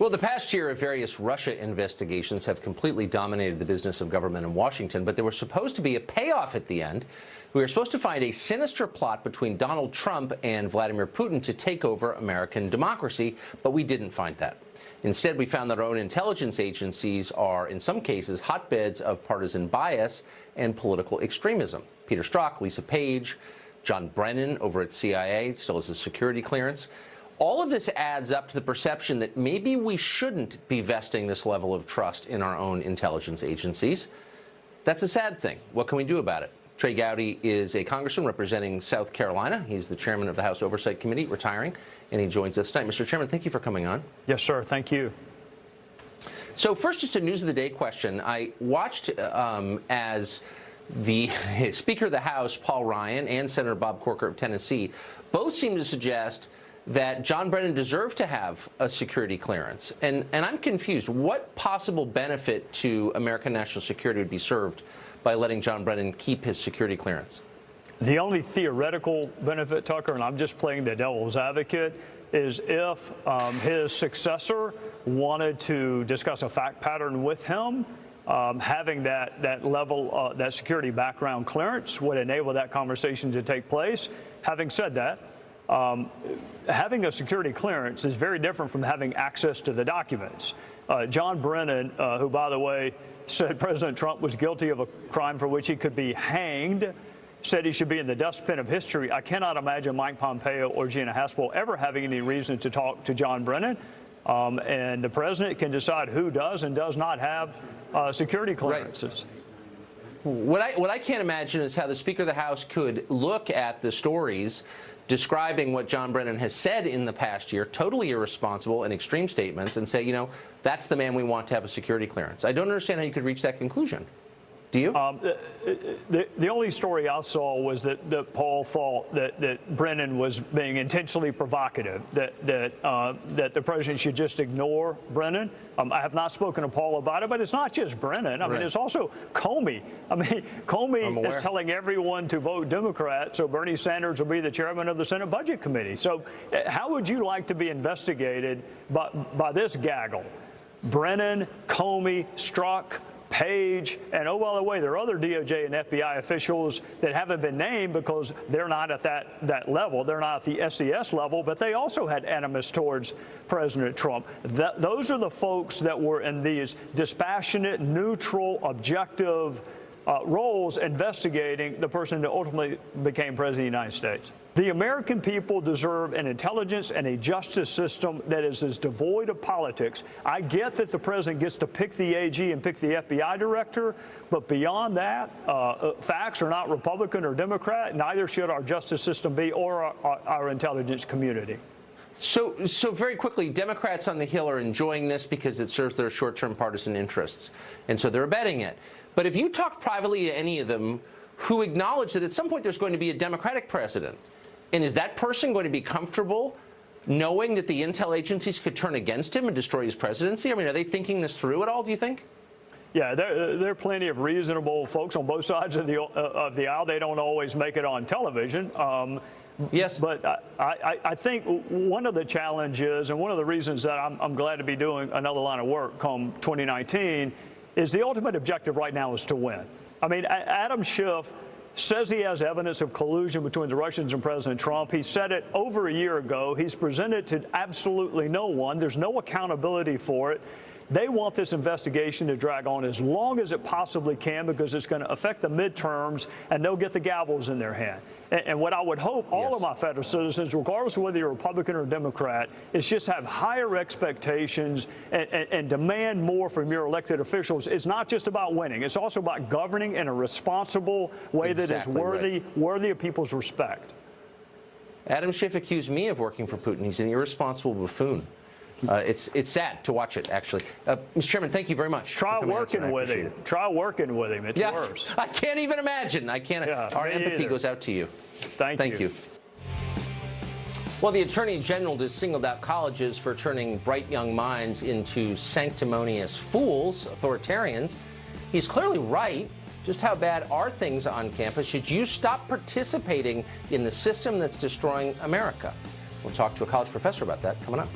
Well, the past year of various Russia investigations have completely dominated the business of government in Washington, but there was supposed to be a payoff at the end. We were supposed to find a sinister plot between Donald Trump and Vladimir Putin to take over American democracy, but we didn't find that. Instead, we found that our own intelligence agencies are, in some cases, hotbeds of partisan bias and political extremism. Peter Strzok, Lisa Page, John Brennan over at CIA, still has a security clearance. All of this adds up to the perception that maybe we shouldn't be vesting this level of trust in our own intelligence agencies. That's a sad thing. What can we do about it? Trey Gowdy is a congressman representing South Carolina. He's the chairman of the House Oversight Committee, retiring, and he joins us tonight. Mr. Chairman, thank you for coming on. Yes, sir. Thank you. So first, just a news of the day question. I watched as the Speaker of the House, Paul Ryan, and Senator Bob Corker of Tennessee both seem to suggest that John Brennan deserved to have a security clearance. And I'm confused. What possible benefit to American national security would be served by letting John Brennan keep his security clearance? The only theoretical benefit, Tucker, and I'm just playing the devil's advocate, is if his successor wanted to discuss a fact pattern with him, having that level, that security background clearance would enable that conversation to take place. Having said that, having a security clearance is very different from having access to the documents. John Brennan, who, by the way, said President Trump was guilty of a crime for which he could be hanged, said he should be in the dustbin of history. I cannot imagine Mike Pompeo or Gina Haspel ever having any reason to talk to John Brennan. And the president can decide who does and does not have security clearances. Right. What I can't imagine is how the Speaker of the House could look at the stories describing what John Brennan has said in the past year, totally irresponsible and extreme statements, and say, you know, that's the man we want to have a security clearance. I don't understand how you could reach that conclusion. Do you? The only story I saw was that Paul thought that Brennan was being intentionally provocative, that the president should just ignore Brennan. I have not spoken to Paul about it, but it's not just Brennan. I mean, it's also Comey. I mean, Comey is telling everyone to vote Democrat, so Bernie Sanders will be the chairman of the Senate Budget Committee. So how would you like to be investigated by this gaggle? Brennan, Comey, Strzok, Page, and oh, by the way, there are other DOJ and FBI officials that haven't been named because they're not at that level. They're not at the SES level, but they also had animus towards President Trump. Those are the folks that were in these dispassionate, neutral, objective roles investigating the person that ultimately became president of the United States. The American people deserve an intelligence and a justice system that is as devoid of politics. I get that the president gets to pick the AG and pick the FBI director, but beyond that, facts are not Republican or Democrat. Neither should our justice system be, or our intelligence community. So very quickly, Democrats on the Hill are enjoying this because it serves their short-term partisan interests, and so they're abetting it. But if you talk privately to any of them who acknowledge that at some point there's going to be a Democratic president, and is that person going to be comfortable knowing that the intel agencies could turn against him and destroy his presidency? I mean, are they thinking this through at all, do you think? Yeah, there are plenty of reasonable folks on both sides of the aisle. They don't always make it on television. Yes. But I think one of the challenges and one of the reasons that I'm glad to be doing another line of work come 2019 is the ultimate objective right now is to win. I mean, Adam Schiff says he has evidence of collusion between the Russians and President Trump. He said it over a year ago. He's presented to absolutely no one. There's no accountability for it. They want this investigation to drag on as long as it possibly can because it's going to affect the midterms, and they'll get the gavels in their hand. And what I would hope all of my federal citizens, regardless of whether you're Republican or Democrat, is just have higher expectations and demand more from your elected officials. It's not just about winning. It's also about governing in a responsible way that is worthy of people's respect. Adam Schiff accused me of working for Putin. He's an irresponsible buffoon. It's sad to watch it, actually. Mr. Chairman, thank you very much. Try working with him. Try working with him. It's worse. I can't even imagine. I can't. Yeah, our empathy goes out to you. Thank you. Well, the Attorney General has singled out colleges for turning bright young minds into sanctimonious fools, authoritarians. He's clearly right. Just how bad are things on campus? Should you stop participating in the system that's destroying America? We'll talk to a college professor about that coming up.